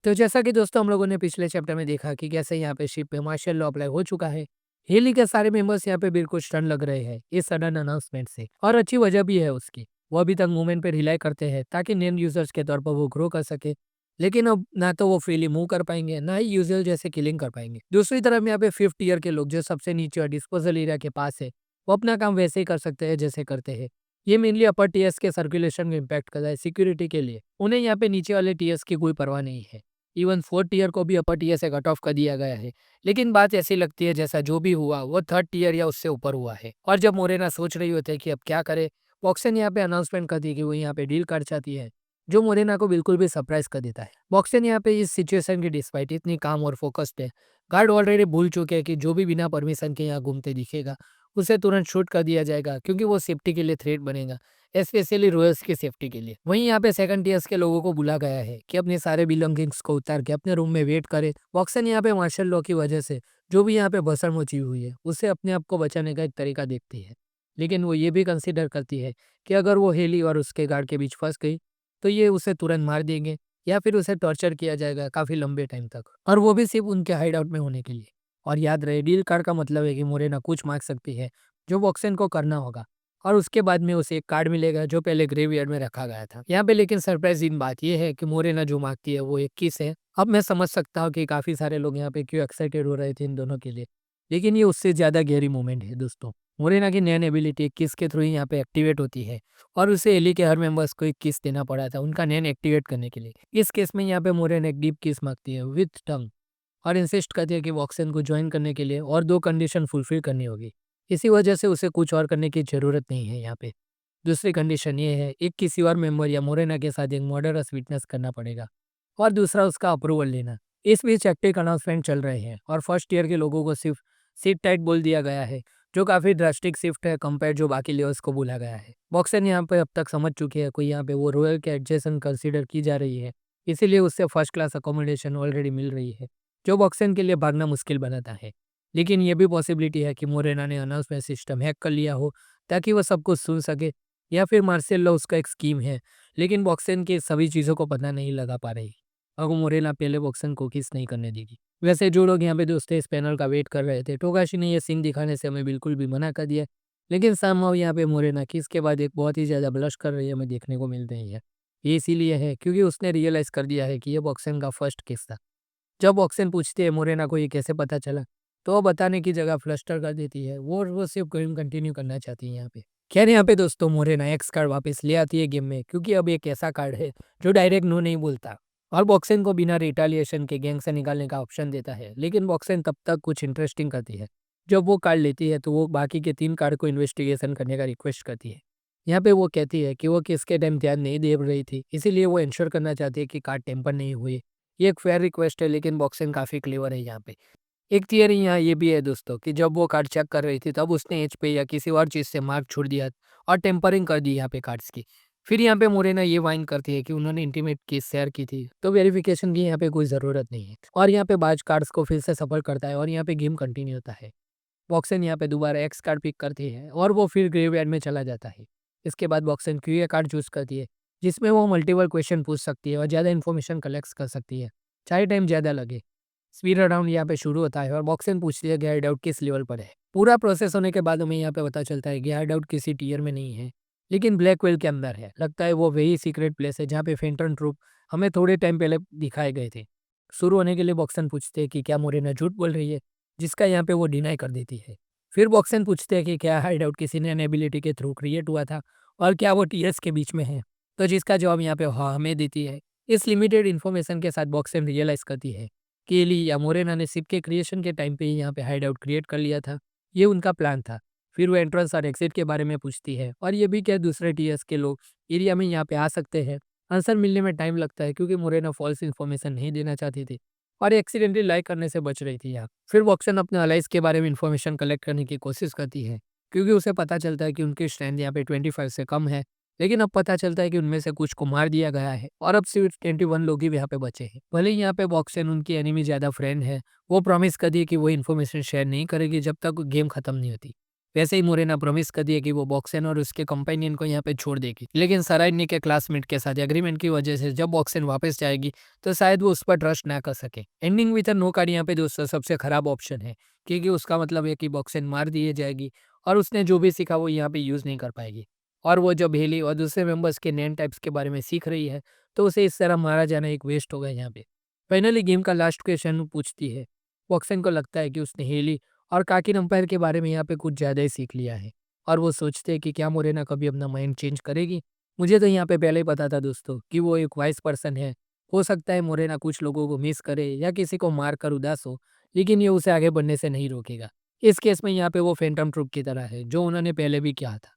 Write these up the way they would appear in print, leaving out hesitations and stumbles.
तो जैसा कि दोस्तों हम लोगों ने पिछले चैप्टर में देखा कि कैसे यहाँ पे शिप में मार्शल लॉ अप्लाई हो चुका है। हेली के सारे मेंबर्स यहाँ पे बिल्कुल स्टन लग रहे हैं इस सडन अनाउंसमेंट से, और अच्छी वजह भी है उसकी। वो अभी तक मूवमेंट पे रिलाई करते हैं ताकि नेम यूजर्स के तौर पर वो ग्रो कर सके, लेकिन अब ना तो वो फ्रीली मूव कर पाएंगे, ना ही यूजुअल जैसे किलिंग कर पाएंगे। दूसरी तरफ यहाँ पे 5th ईयर के लोग जो सबसे नीचे और डिस्पोजल एरिया के पास है, वो अपना काम वैसे ही कर सकते हैं जैसे करते हैं। ये मेनली अपर टीएस के सर्कुलेशन को इम्पैक्ट कर रहा है सिक्योरिटी के लिए। उन्हें यहाँ पे नीचे वाले टीएस की कोई परवाह नहीं है। इवन 4th ईयर को भी अपर टीयर से कट ऑफ कर दिया गया है। लेकिन बात ऐसी लगती है जैसा जो भी हुआ वो 3rd टीयर या उससे ऊपर हुआ है। और जब मोरेना सोच रही होती है कि अब क्या करे, बॉक्सन यहाँ पे अनाउंसमेंट कर दी कि वो यहाँ पे डील कर चाहती है, जो मोरेना को बिल्कुल भी सरप्राइज कर देता है। बॉक्सन यहाँ पे इस सिचुएशन की डिस्पाइट इतनी काम और फोकस्ड है। गार्ड ऑलरेडी भूल चुके हैं कि जो भी बिना परमिशन के यहाँ घूमते दिखेगा उसे तुरंत शूट कर दिया जाएगा, क्योंकि वो सेफ्टी के लिए थ्रेट बनेगा, स्पेशली रॉयल्स की सेफ्टी के लिए। वहीं यहाँ पे 2nd टीयर्स के लोगों को बुला गया है कि अपने सारे बिलोंगिंग्स को उतार के अपने रूम में वेट करे। वॉक्सन यहाँ पे मार्शल लॉ की वजह से जो भी यहाँ पे भसड़ मची हुई है उससे अपने आप को बचाने का एक तरीका देखती है। लेकिन वो ये भी कंसिडर करती है कि अगर वो हेली और उसके गार्ड के बीच फंस गई तो ये उसे तुरंत मार देंगे, या फिर उसे टॉर्चर किया जाएगा काफी लंबे टाइम तक, और वो भी सिर्फ उनके हाइड आउट में होने के लिए। और याद रहे, डील कार्ड का मतलब है कि मोरेना कुछ मांग सकती है जो वॉक्सन को करना होगा, और उसके बाद में उसे एक कार्ड मिलेगा जो पहले ग्रेवयार्ड में रखा गया था। यहाँ पे लेकिन सरप्राइजिंग बात यह है कि मोरेना जो मांगती है वो 21 है। अब मैं समझ सकता हूँ कि काफी सारे लोग यहाँ पे क्यों एक्साइटेड हो रहे थे इन दोनों के लिए, लेकिन ये उससे ज्यादा गहरी मोमेंट है दोस्तों। मोरेना की नैन एबिलिटी 21 के थ्रू ही यहाँ पे एक्टिवेट होती है, और उसे एली के हर मेंबर्स को एक किस देना पड़ा था उनका नैन एक्टिवेट करने के लिए। इस केस में यहाँ पे मोरेना एक डीप किस मांगती है विथ टंग, और इंसिस्ट करती है कि वॉक्सन को ज्वाइन करने के लिए और 2 कंडीशन फुलफिल करनी होगी। इसी वजह से उसे कुछ और करने की ज़रूरत नहीं है यहाँ पे। दूसरी कंडीशन ये है, एक किसी और मेंबर या मोरेना के साथ एक मर्डरस विटनेस करना पड़ेगा, और दूसरा उसका अप्रूवल लेना। इस बीच एक्टिव अनाउंसमेंट चल रहे हैं और फर्स्ट ईयर के लोगों को सिर्फ सिट टाइट बोल दिया गया है, जो काफ़ी ड्रास्टिक शिफ्ट है कंपेयर जो बाकी लेयर्स को बोला गया है। बॉक्सन यहाँ पे अब तक समझ चुके हैं कोई यहाँ पे वो रॉयल के एडजेसन कंसिडर की जा रही है, इसीलिए उससे फर्स्ट क्लास अकोमोडेशन ऑलरेडी मिल रही है, जो बॉक्सन के लिए भागना मुश्किल बनाता है। लेकिन ये भी पॉसिबिलिटी है कि मोरेना ने अनाउंसमेंट सिस्टम हैक कर लिया हो ताकि वो सब कुछ सुन सके, या फिर मार्शल लॉ उसका एक स्कीम है, लेकिन बॉक्सन के सभी चीज़ों को पता नहीं लगा पा रही, और वो मोरेना पहले बॉक्सन को किस नहीं करने देगी। वैसे जो लोग यहाँ पे दोस्तों इस पैनल का वेट कर रहे थे, टोगाशी ने ये सीन दिखाने से हमें बिल्कुल भी मना कर दिया, लेकिन समहाउ यहाँ पे मोरेना किस के बाद एक बहुत ही ज़्यादा ब्लश कर रही है हमें देखने को मिल रही है। ये इसीलिए है क्योंकि उसने रियलाइज़ कर दिया है कि ये बॉक्सन का फर्स्ट किस था। जब ऑक्सन पूछती है मोरेना को ये कैसे पता चला, तो वो बताने की जगह फ्लस्टर कर देती है। वो सिर्फ गेम कंटिन्यू करना चाहती है यहाँ पे। खैर यहाँ पे दोस्तों मोरेना एक्स कार्ड वापस ले आती है गेम में, क्योंकि अब एक ऐसा कार्ड है जो डायरेक्ट नो नहीं बोलता, और बॉक्सन को बिना रिटालिएशन के गैंग से निकालने का ऑप्शन देता है। लेकिन बॉक्सन तब तक कुछ इंटरेस्टिंग करती है। जब वो कार्ड लेती है तो वो बाकी के 3 कार्ड को इन्वेस्टिगेशन करने का रिक्वेस्ट करती है। यहाँ पे वो कहती है कि वो किसके टाइम ध्यान नहीं दे रही थी, इसीलिए वो इंश्योर करना चाहती है कि कार्ड टेम्पर नहीं हुई। ये एक फेयर रिक्वेस्ट है, लेकिन बॉक्सन काफ़ी क्लेवर है यहाँ पे। एक थियरी यहाँ ये भी है दोस्तों कि जब वो कार्ड चेक कर रही थी तब उसने एज पे या किसी और चीज़ से मार्क छोड़ दिया और टेम्परिंग कर दी यहाँ पे कार्ड्स की। फिर यहाँ पे मोरेना ये वाइन करती है कि उन्होंने इंटीमेट केस शेयर की थी, तो वेरिफिकेशन की यहाँ पे कोई ज़रूरत नहीं है, और यहाँ पे बाज कार्ड्स को फिर से सफल करता है और यहाँ पे गेम कंटिन्यू होता है। बॉक्सन यहाँ पे दोबारा एक्स कार्ड पिक करती है और वो फिर ग्रेवयार्ड में चला जाता है। इसके बाद बॉक्सन क्यूए कार्ड चूज करती है, जिसमें वो मल्टीपल क्वेश्चन पूछ सकती है और ज़्यादा इन्फॉर्मेशन कलेक्ट कर सकती है, चाहे टाइम ज़्यादा लगे। स्पीड राउंड यहाँ पे शुरू होता है और बॉक्सन पूछती है कि हाइड आउट किस लेवल पर है। पूरा प्रोसेस होने के बाद हमें यहाँ पे पता चलता है कि हाइड आउट किसी टीयर में नहीं है, लेकिन ब्लैक वेल के अंदर है। लगता है वो वही सीक्रेट प्लेस है जहाँ पे फेंटन ट्रूप हमें थोड़े टाइम पहले दिखाए गए थे। शुरू होने के लिए बॉक्सन पूछते हैं कि क्या मोरेना झूठ बोल रही है, जिसका यहाँ पे वो डिनाई कर देती है। फिर बॉक्सन पूछते हैं कि क्या हाइड आउट किसी नए एबिलिटी के थ्रू क्रिएट हुआ था, और क्या वो टीएस के बीच में है, तो जिसका जवाब यहाँ पे हाँ हमें देती है। इस लिमिटेड इन्फॉर्मेशन के साथ बॉक्सन रियलाइज करती है कि एली या मोरेना ने शिप के क्रिएशन के टाइम पे ही यहाँ पे हाइड आउट क्रिएट कर लिया था। ये उनका प्लान था। फिर वो एंट्रेंस और एग्जिट के बारे में पूछती है, और ये भी क्या दूसरे टीएस के लोग एरिया में यहाँ पे आ सकते हैं। आंसर मिलने में टाइम लगता है क्योंकि मोरेना फॉल्स इन्फॉर्मेशन नहीं देना चाहती थी और एक्सीडेंटली लाइक करने से बच रही थी यहाँ। फिर वॉक्सन अपने अलाइज के बारे में इन्फॉर्मेशन कलेक्ट करने की कोशिश करती है, क्योंकि उसे पता चलता है कि उनकी स्ट्रेंथ यहाँ पे 25 से कम है। लेकिन अब पता चलता है कि उनमें से कुछ को मार दिया गया है और अब सिर्फ 21 लोग ही यहाँ पे बचे हैं। भले ही यहाँ पे वॉक्सन उनकी एनिमी ज़्यादा फ्रेंड है, वो प्रॉमिस कर दी कि वो इन्फॉर्मेशन शेयर नहीं करेगी जब तक गेम खत्म नहीं होती। वैसे ही मोरेना प्रॉमिस कर दिया कि वो बॉक्सन और उसके कंपेनियन को यहाँ पे छोड़ देगी, लेकिन सराइनी के क्लासमेट के साथ एग्रीमेंट की वजह से जब बॉक्सन वापस जाएगी तो शायद वो उस पर ट्रस्ट ना कर सके। Ending with a no card यहाँ पे दोस्तों सबसे खराब ऑप्शन है, क्योंकि उसका मतलब है कि बॉक्सन मार दिए जाएगी और उसने जो भी सीखा वो यहाँ पे यूज नहीं कर पाएगी। और वो जब हेली और दूसरे मेंबर्स के नैन टाइप्स के बारे में सीख रही है तो उसे इस तरह मारा जाना एक वेस्ट होगा यहाँ पे। फाइनली गेम का लास्ट क्वेश्चन पूछती है। वॉक्सन को लगता है कि उसने हेली और काकिन अंपायर के बारे में यहाँ पे कुछ ज़्यादा ही सीख लिया है, और वो सोचते हैं कि क्या मोरेना कभी अपना माइंड चेंज करेगी। मुझे तो यहाँ पे पहले ही पता था दोस्तों कि वो एक वाइस पर्सन है। हो सकता है मोरेना कुछ लोगों को मिस करे या किसी को मार कर उदास हो, लेकिन ये उसे आगे बढ़ने से नहीं रोकेगा। इस केस में यहाँ पे वो फैंटम ट्रूप की तरह है, जो उन्होंने पहले भी किया था।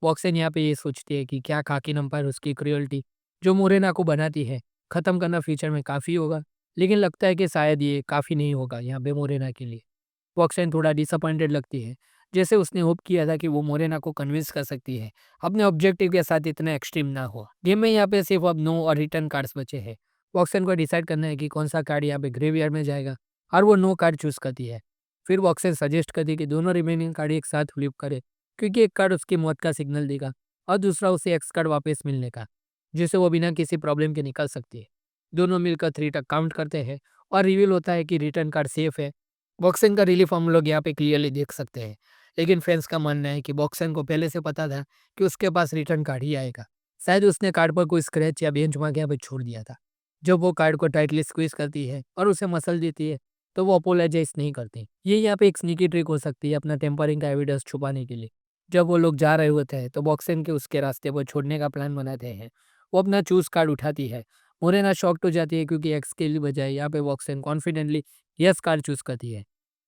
वॉक्सन यहाँ पे ये सोचती है कि क्या काकिन अंपायर उसकी क्रुएल्टी जो मोरेना को बनाती है ख़त्म करना फ्यूचर में काफ़ी होगा, लेकिन लगता है कि शायद ये काफ़ी नहीं होगा यहाँ पे मोरेना के लिए। वॉक्सन थोड़ा डिसअपॉइंटेड लगती है, जैसे उसने होप किया था कि वो मोरेना को कन्विंस कर सकती है अपने ऑब्जेक्टिव के साथ इतना एक्सट्रीम ना हो। गेम में यहाँ पे सिर्फ अब नो और रिटर्न कार्ड्स बचे हैं। वॉक्सन को डिसाइड करना है कि कौन सा कार्ड यहाँ पे ग्रेवयार्ड में जाएगा, और वो नो कार्ड चूज करती है। फिर वॉक्सन सजेस्ट करती है कि दोनों रिमेनिंग कार्ड एक साथ फ्लिप करे, क्योंकि एक कार्ड उसकी मौत का सिग्नल देगा और दूसरा उसे एक्स कार्ड वापस मिलने का, जिसे वो बिना किसी प्रॉब्लम के निकल सकती है। दोनों मिलकर 3 तक काउंट करते हैं और रिवील होता है कि रिटर्न कार्ड सेफ है। बॉक्सिंग का रिलीफ हम लोग यहाँ पे क्लियरली देख सकते हैं, लेकिन फैंस का मानना है कि बॉक्सन को पहले से पता था कि उसके पास रिटर्न कार्ड ही आएगा। शायद उसने कार्ड पर कोई स्क्रैच या बेंचमार्क यहाँ पे छोड़ दिया था। जब वो कार्ड को टाइटली स्क्वीज करती है और उसे मसल देती है तो वो अपोलोजाइज नहीं करती। ये यहाँ पे एक स्नीकी ट्रिक हो सकती है अपना टेम्परिंग का एविडेंस छुपाने के लिए। जब वो लोग जा रहे होते हैं तो बॉक्सन के उसके रास्ते पर छोड़ने का प्लान बनाते हैं। वो अपना चूज कार्ड उठाती है। मोरेना शॉक्ड हो जाती है क्योंकि एक्स के बजाय यहाँ पे BOXN confidently yes card choose करती है।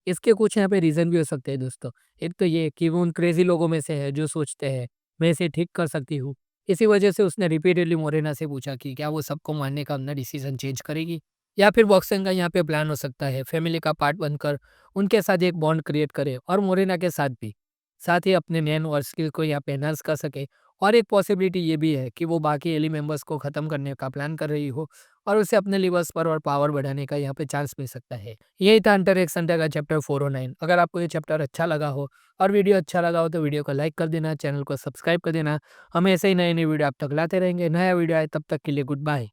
इसके कुछ यहाँ पे रीज़न भी हो सकते हैं दोस्तों। एक तो ये कि वो उन क्रेज़ी लोगों में से है जो सोचते हैं, मैं इसे ठीक कर सकती हूँ। इसी वजह से उसने रिपीटेडली मोरेना से पूछा कि क्या वो सबको मारने का अपना डिसीज़न चेंज करेगी? या फिर बॉक्सिंग का यहाँ पे प्लान हो सकता है, फैमिली का पार्ट बनकर उनके साथ एक बॉन्ड क्रिएट करे और मोरेना के साथ भी। साथ ही अपने नैन और स्किल को यहाँ पे एनहांस कर सके। और एक पॉसिबिलिटी ये भी है कि वो बाकी एली मेंबर्स को ख़त्म करने का प्लान कर रही हो और उसे अपने लिवर्स पर और पावर बढ़ाने का यहाँ पे चांस मिल सकता है। यही था हंटर एक्स हंटर का चैप्टर 409। अगर आपको ये चैप्टर अच्छा लगा हो और वीडियो अच्छा लगा हो तो वीडियो को लाइक कर देना, चैनल को सब्सक्राइब कर देना। हम ऐसे ही नए नए वीडियो आप तक लाते रहेंगे। नया वीडियो आए तब तक के लिए गुड बाय।